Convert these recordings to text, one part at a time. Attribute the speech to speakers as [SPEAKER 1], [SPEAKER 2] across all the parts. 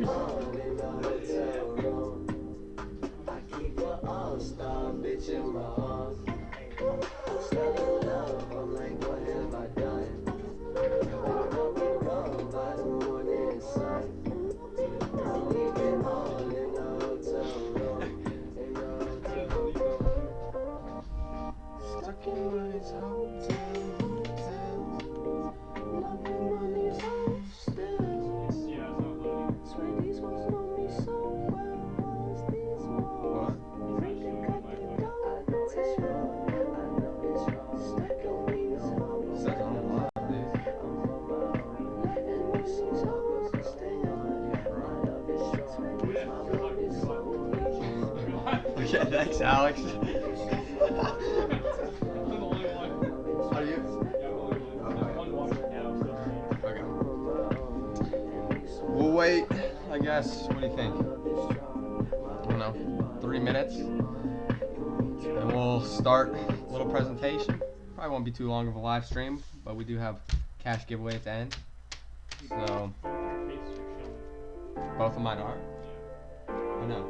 [SPEAKER 1] all in the hotel room. I keep a all-star bitch in my arms. I'm stuck in love, I'm like, what have I done? I'll be gone by the morning sun. Leave it all in the hotel room. In the hotel room. Stuck in money's hotel. Love in money's hostel. Swear these ones know me so well. Was these ones? Make it cut the dough. I know it's wrong. I know it's wrong. Stuck in these hoes.
[SPEAKER 2] Says on a lot of these.
[SPEAKER 1] I'm on my own. And these songs hoes to stay on. My love is strong. My love is so easy.
[SPEAKER 2] Okay, thanks, Alex. Are you? Okay. We'll wait, I guess. What do you think? I don't know, 3 minutes, and we'll start a little presentation. Probably won't be too long of a live stream, but we do have cash giveaway at the end. So both of mine are. I know.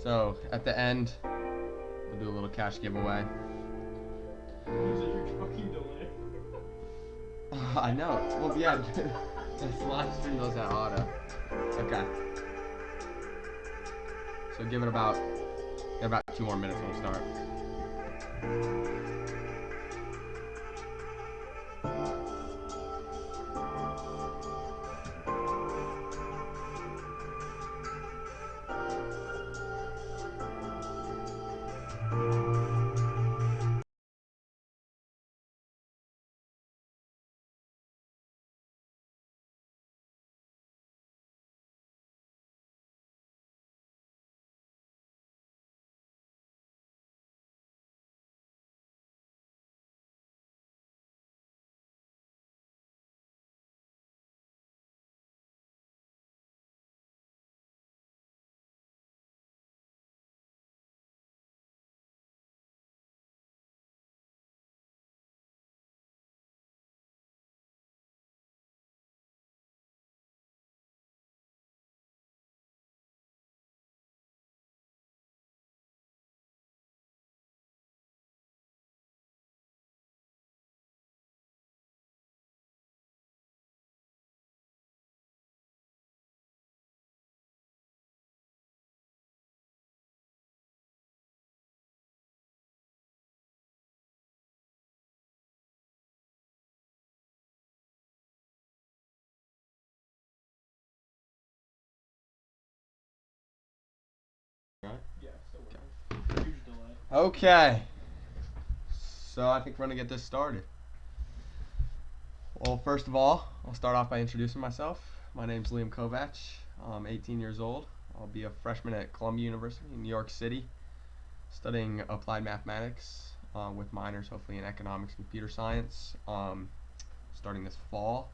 [SPEAKER 2] So at the end, we'll do a little cash giveaway. I know. Well, yeah. This live stream goes at auto. Okay. So give it about 2 more minutes and we'll start. Okay. So I think we're gonna get this started. Well, first of all, I'll start off by introducing myself. My name's Liam Kovach. I'm 18 years old. I'll be a freshman at Columbia University in New York City, studying applied mathematics with minors hopefully in economics and computer science, starting this fall.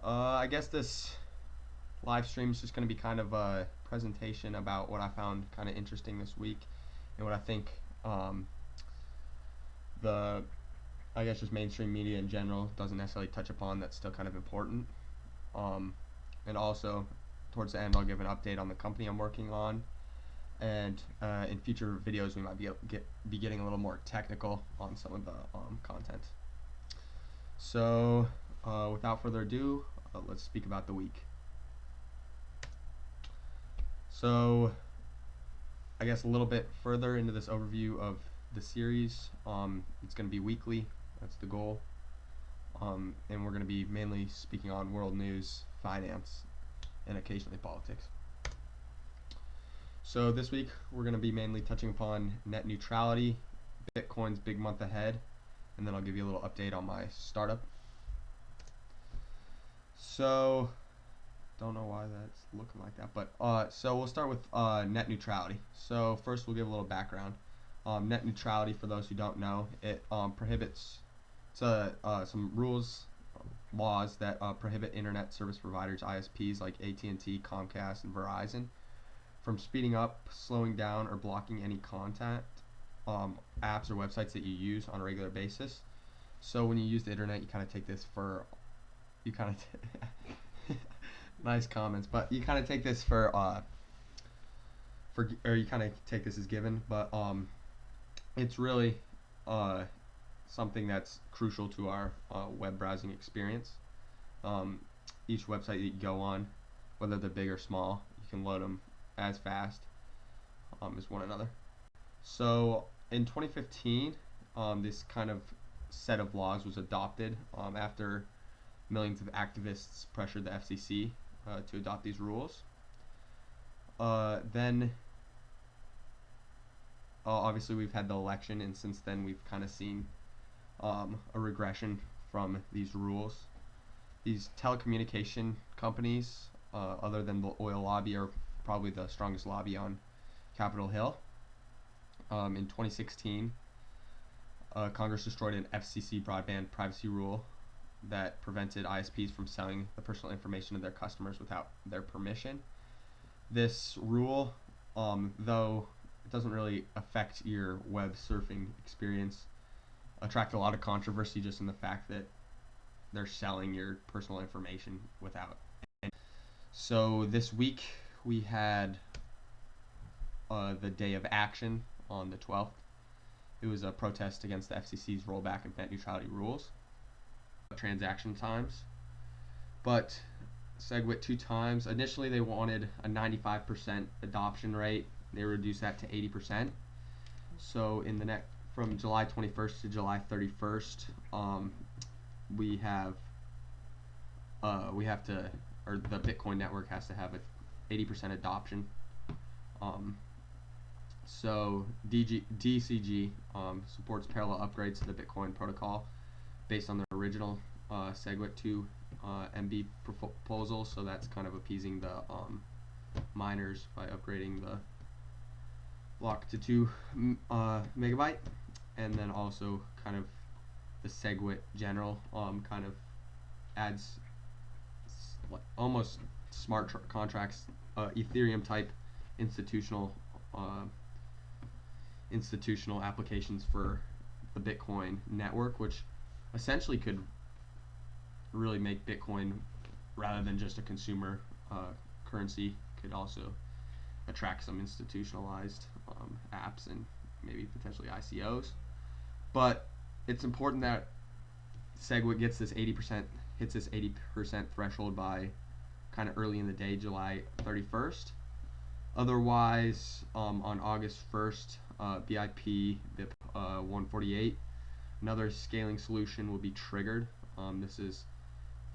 [SPEAKER 2] I guess this live stream is just going to be kind of a presentation about what I found kind of interesting this week and what I think I guess just mainstream media in general doesn't necessarily touch upon that's still kind of important. And also, towards the end, I'll give an update on the company I'm working on. And in future videos, we might be getting a little more technical on some of the content. So, without further ado, let's speak about the week. So, I guess a little bit further into this overview of the series, it's going to be weekly. That's the goal. And we're going to be mainly speaking on world news, finance, and occasionally politics. So this week we're going to be mainly touching upon net neutrality, Bitcoin's big month ahead, and then I'll give you a little update on my startup. So, don't know why that's looking like that, but so we'll start with net neutrality. So first we'll give a little background. Net neutrality, for those who don't know, it prohibits some laws that prohibit internet service providers, ISPs like AT&T, Comcast, and Verizon from speeding up, slowing down, or blocking any content, apps or websites that you use on a regular basis. So when you use the internet, you kind of take this for, Nice comments, but you kind of take this or you kind of take this as given, but it's really uh, something that's crucial to our web browsing experience. Um, each website that you go on, whether they're big or small, you can load them as fast as one another. So in 2015, this kind of set of laws was adopted after millions of activists pressured the FCC to adopt these rules. Then obviously we've had the election, and since then we've kind of seen a regression from these rules. These telecommunication companies, other than the oil lobby, are probably the strongest lobby on Capitol Hill. In 2016, Congress destroyed an FCC broadband privacy rule that prevented ISPs from selling the personal information of their customers without their permission. This rule, though it doesn't really affect your web surfing experience, attracted a lot of controversy just in the fact that they're selling your personal information without. So this week we had the day of action on the 12th. It was a protest against the FCC's rollback of net neutrality rules, transaction times. But SegWit 2 times, initially they wanted a 95% adoption rate. They reduced that to 80%. So in the from July 21st to July 31st, we have to, or the Bitcoin network has to have a 80% adoption. So DCG supports parallel upgrades to the Bitcoin protocol based on the original SegWit 2 MB proposal. So that's kind of appeasing the miners by upgrading the block to 2 megabyte, and then also kind of the SegWit general kind of adds almost smart contracts, Ethereum type institutional applications for the Bitcoin network, which essentially could really make Bitcoin, rather than just a consumer currency, could also attract some institutionalized apps and maybe potentially ICOs. But it's important that SegWit hits this 80% threshold by kind of early in the day, July 31st. Otherwise, on August 1st, BIP 148, another scaling solution will be triggered. This is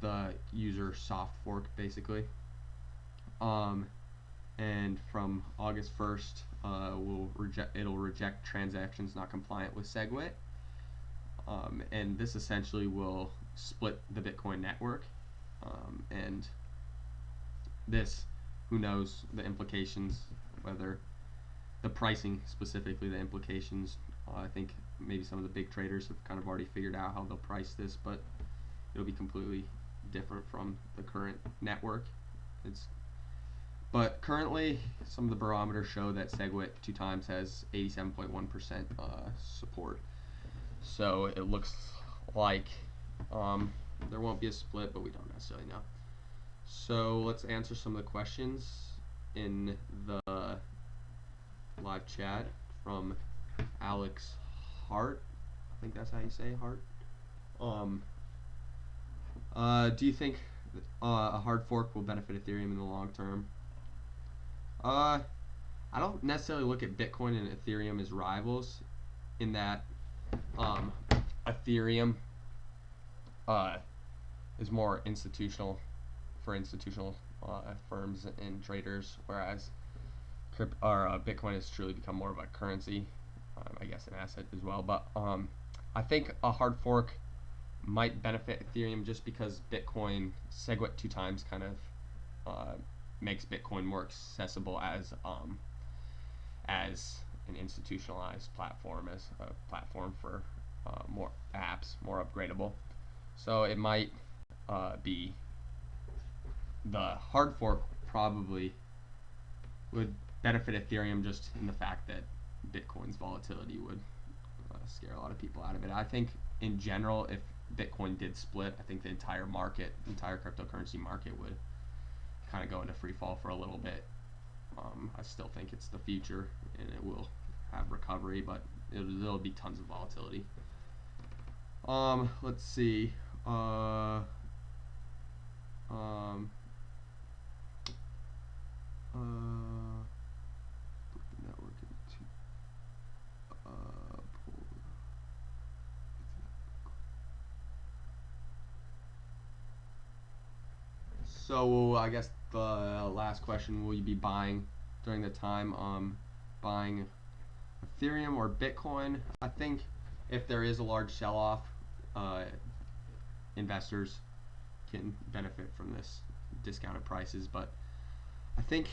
[SPEAKER 2] the user soft fork, basically. And from August 1st, it'll reject transactions not compliant with SegWit. And this essentially will split the Bitcoin network. And this, who knows the implications, whether the pricing specifically, the implications. I think maybe some of the big traders have kind of already figured out how they'll price this, but it'll be completely different from the current network. But currently, some of the barometers show that SegWit 2 times has 87.1% support. So it looks like there won't be a split, but we don't necessarily know. So let's answer some of the questions in the live chat from Alex Hart. I think that's how you say Hart. Do you think a hard fork will benefit Ethereum in the long term? I don't necessarily look at Bitcoin and Ethereum as rivals, in that Ethereum is more institutional for institutional firms and traders, whereas Bitcoin has truly become more of a currency, I guess an asset as well. But I think a hard fork might benefit Ethereum just because Bitcoin SegWit 2 times kind of makes Bitcoin more accessible as an institutionalized platform, as a platform for more apps, more upgradable. So it might be the hard fork probably would benefit Ethereum just in the fact that Bitcoin's volatility would scare a lot of people out of it. I think in general, if Bitcoin did split, I think the entire cryptocurrency market would kind of go into free fall for a little bit. I still think it's the future, and it will have recovery, but there'll be tons of volatility. Let's see. Network into So I guess the last question: will you be buying during the time? Buying Ethereum or Bitcoin? I think if there is a large sell-off, investors can benefit from this discounted prices. But I think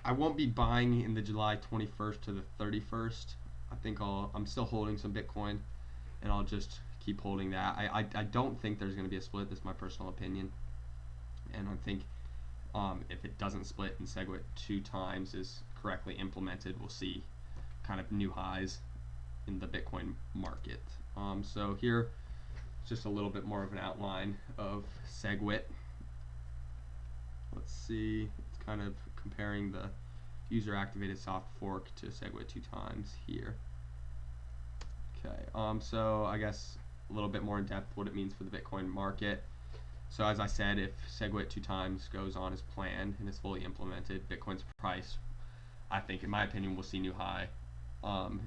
[SPEAKER 2] I won't be buying in the July 21st to the 31st. I think I'm still holding some Bitcoin, and I'll just keep holding that. I don't think there's going to be a split. This is my personal opinion, and I think if it doesn't split and SegWit 2 times is correctly implemented, we'll see kind of new highs in the Bitcoin market. So here, just a little bit more of an outline of SegWit. Let's see, it's kind of comparing the user activated soft fork to SegWit 2 times here. Okay, so I guess a little bit more in depth what it means for the Bitcoin market. So as I said, if SegWit 2 times goes on as planned and is fully implemented, Bitcoin's price, I think, in my opinion, will see new high.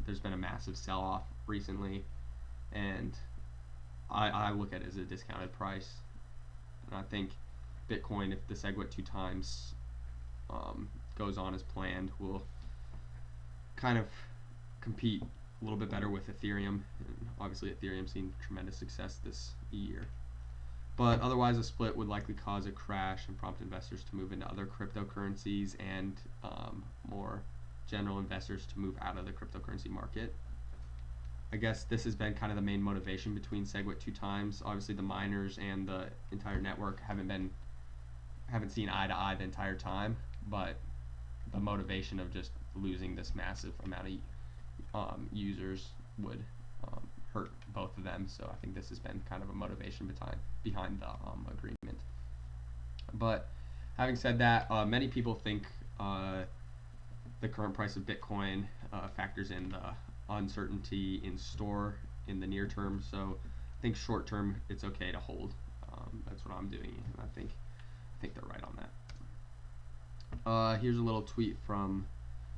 [SPEAKER 2] There's been a massive sell-off recently, and I look at it as a discounted price. And I think Bitcoin, if the SegWit 2 times goes on as planned, will kind of compete a little bit better with Ethereum. And obviously, Ethereum's seen tremendous success this year. But otherwise, a split would likely cause a crash and prompt investors to move into other cryptocurrencies and more general investors to move out of the cryptocurrency market. I guess this has been kind of the main motivation between SegWit 2 times. Obviously, the miners and the entire network haven't seen eye to eye the entire time, but the motivation of just losing this massive amount of users would hurt both of them. So I think this has been kind of a motivation behind the agreement. But having said that, many people think the current price of Bitcoin factors in the uncertainty in store in the near term. So I think short term it's okay to hold. That's what I'm doing, and I think they're right on that. Here's a little tweet from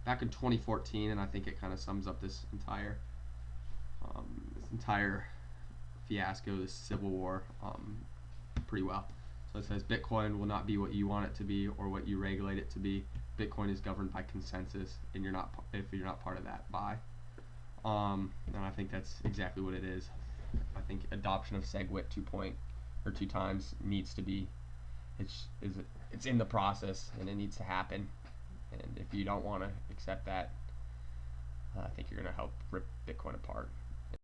[SPEAKER 2] back in 2014, and I think it kind of sums up this entire fiasco, this civil war, pretty well. So it says, Bitcoin will not be what you want it to be or what you regulate it to be. Bitcoin is governed by consensus, and if you're not part of that, buy. And I think that's exactly what it is. I think adoption of SegWit 2 times needs to be, it's in the process, and it needs to happen. And if you don't want to accept that, I think you're going to help rip Bitcoin apart.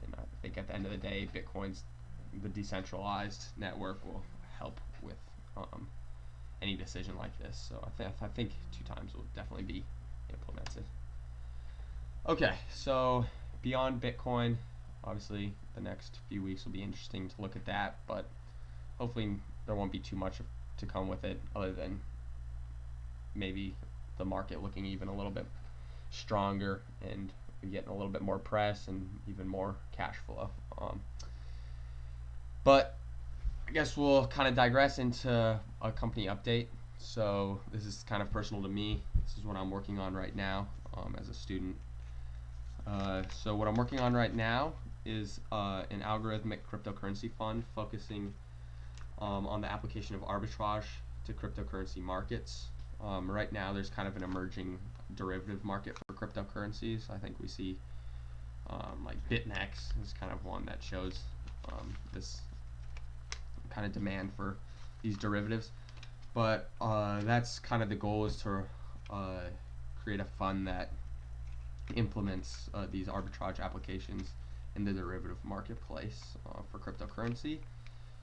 [SPEAKER 2] And I think at the end of the day, the decentralized network will help with any decision like this. So I think 2 times will definitely be implemented. Okay, so beyond Bitcoin, obviously the next few weeks will be interesting to look at that, but hopefully there won't be too much to come with it other than maybe the market looking even a little bit stronger and getting a little bit more press and even more cash flow. But I guess we'll kind of digress into a company update. So this is kind of personal to me. This is what I'm working on right now as a student. So what I'm working on right now is an algorithmic cryptocurrency fund focusing on the application of arbitrage to cryptocurrency markets. Right now there's kind of an emerging derivative market for cryptocurrencies. I think we see like BitMEX is kind of one that shows this kind of demand for these derivatives. But that's kind of the goal, is to create a fund that implements these arbitrage applications in the derivative marketplace for cryptocurrency.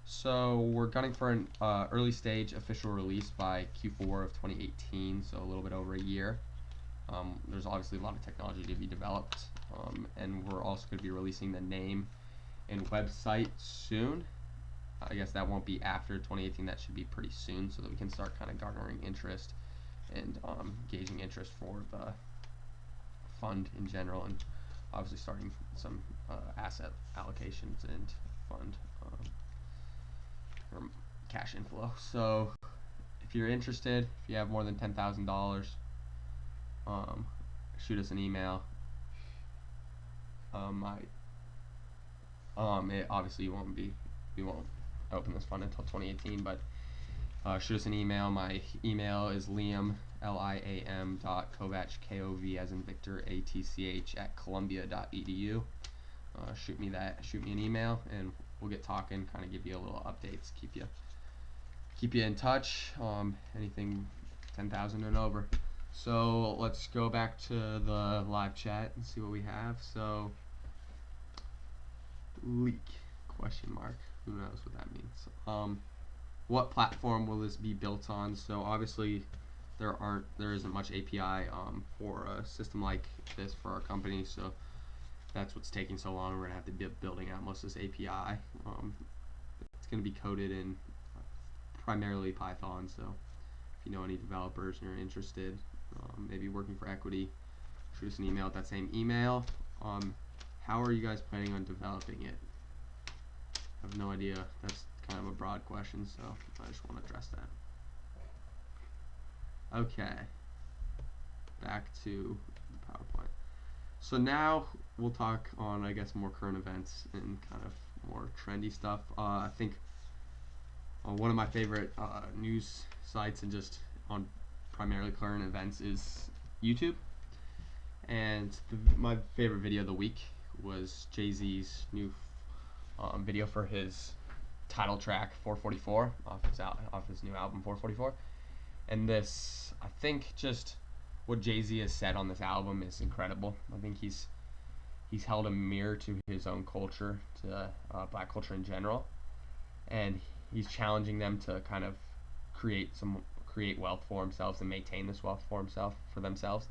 [SPEAKER 2] So we're gunning for an early stage official release by Q4 of 2018, so a little bit over a year. There's obviously a lot of technology to be developed, and we're also going to be releasing the name and website soon. I guess that won't be after 2018. That should be pretty soon, so that we can start kind of garnering interest and gauging interest for the fund in general, and obviously starting some asset allocations and fund or cash inflow. So if you're interested, if you have more than $10,000, shoot us an email. Obviously we won't open this fund until 2018, but shoot us an email. My email is Liam, Liam Kovach, Kov as in Victor, ATCH at Columbia.edu. Shoot me an email, and we'll get talking. Kind of give you a little updates, keep you in touch. Anything 10,000 and over. So let's go back to the live chat and see what we have. So leak ? Who knows what that means? What platform will this be built on? So obviously there isn't much API for a system like this for our company, so that's what's taking so long. We're gonna have to be building out most of this API. It's gonna be coded in primarily Python, so if you know any developers and you're interested, maybe working for equity, shoot us an email at that same email. How are you guys planning on developing it? I have no idea. That's kind of a broad question, so I just want to address that. Okay, back to the PowerPoint. So now we'll talk on, I guess, more current events and kind of more trendy stuff. I think one of my favorite news sites and just on primarily current events is YouTube. And my favorite video of the week was Jay-Z's new video for his title track 444 off his new album 444. And this, I think, just what Jay-Z has said on this album is incredible. I think he's held a mirror to his own culture, to black culture in general, and he's challenging them to kind of create wealth for themselves and maintain this wealth for themselves.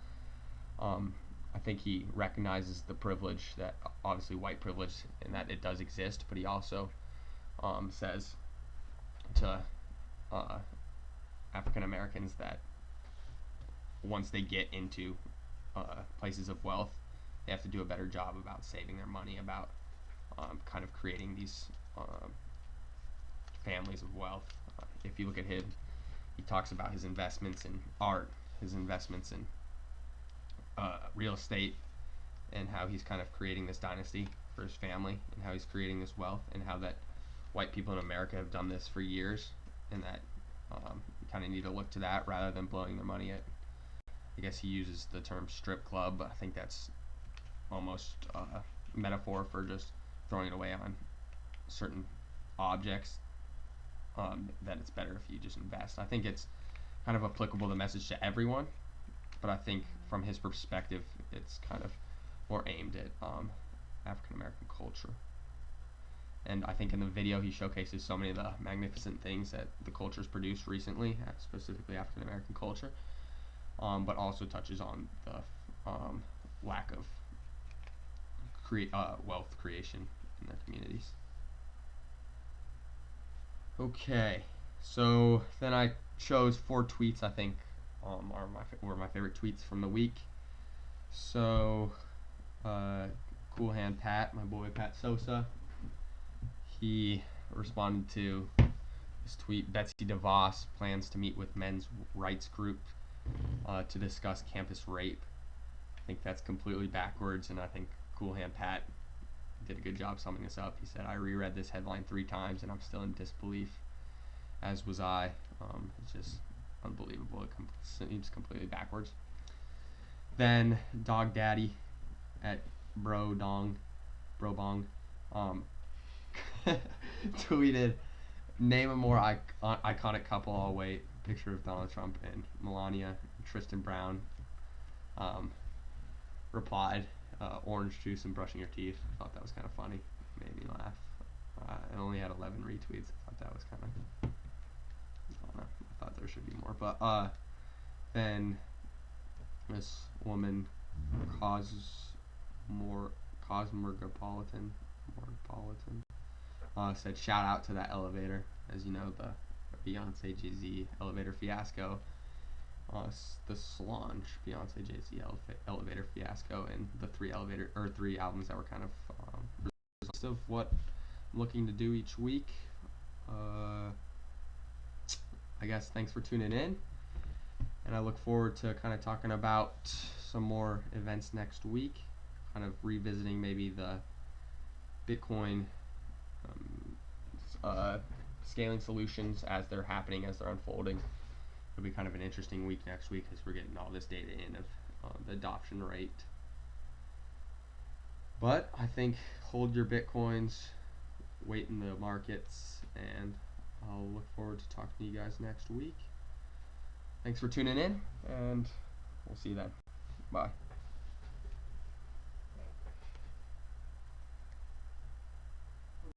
[SPEAKER 2] I think he recognizes the privilege, that obviously white privilege, and that it does exist, but he also says to African Americans that once they get into places of wealth, they have to do a better job about saving their money, about kind of creating these families of wealth. If you look at him, he talks about his investments in art, his investments in real estate, and how he's kind of creating this dynasty for his family, and how he's creating this wealth, and how that white people in America have done this for years, and that you kind of need to look to that rather than blowing their money at, I guess he uses the term strip club, but I think that's almost a metaphor for just throwing it away on certain objects, that it's better if you just invest. I think it's kind of applicable, the message, to everyone, but I think from his perspective it's kind of more aimed at African American culture. And I think in the video he showcases so many of the magnificent things that the culture's produced recently, specifically African American culture, but also touches on the lack of wealth creation in their communities. Okay, so then I chose 4 tweets I think were my favorite tweets from the week. So Cool Hand Pat, my boy Pat Sosa, he responded to this tweet: Betsy DeVos plans to meet with men's rights group to discuss campus rape. I think that's completely backwards, and I think Cool Hand Pat did a good job summing this up. He said, I reread this headline 3 times and I'm still in disbelief, as was I. It's just unbelievable. It seems completely backwards. Then Dog Daddy at Brobong tweeted, name a more iconic couple. I'll wait. Picture of Donald Trump and Melania. Tristan Brown replied, orange juice and brushing your teeth. I thought that was kind of funny. Made me laugh. It only had 11 retweets. I thought that was kind of, I don't know, I thought there should be more. But then this woman, Cosmopolitan, said shout out to that elevator. As you know, the Beyonce Jay-Z elevator fiasco, the Solange Beyonce Jay-Z elevator fiasco, and the three albums that were kind of results of what I'm looking to do each week. I guess thanks for tuning in, and I look forward to kind of talking about some more events next week, kind of revisiting maybe the Bitcoin scaling solutions as they're happening, as they're unfolding. It'll be kind of an interesting week next week because we're getting all this data in of the adoption rate. But I think hold your Bitcoins, wait in the markets, and I'll look forward to talking to you guys next week. Thanks for tuning in, and we'll see you then. Bye.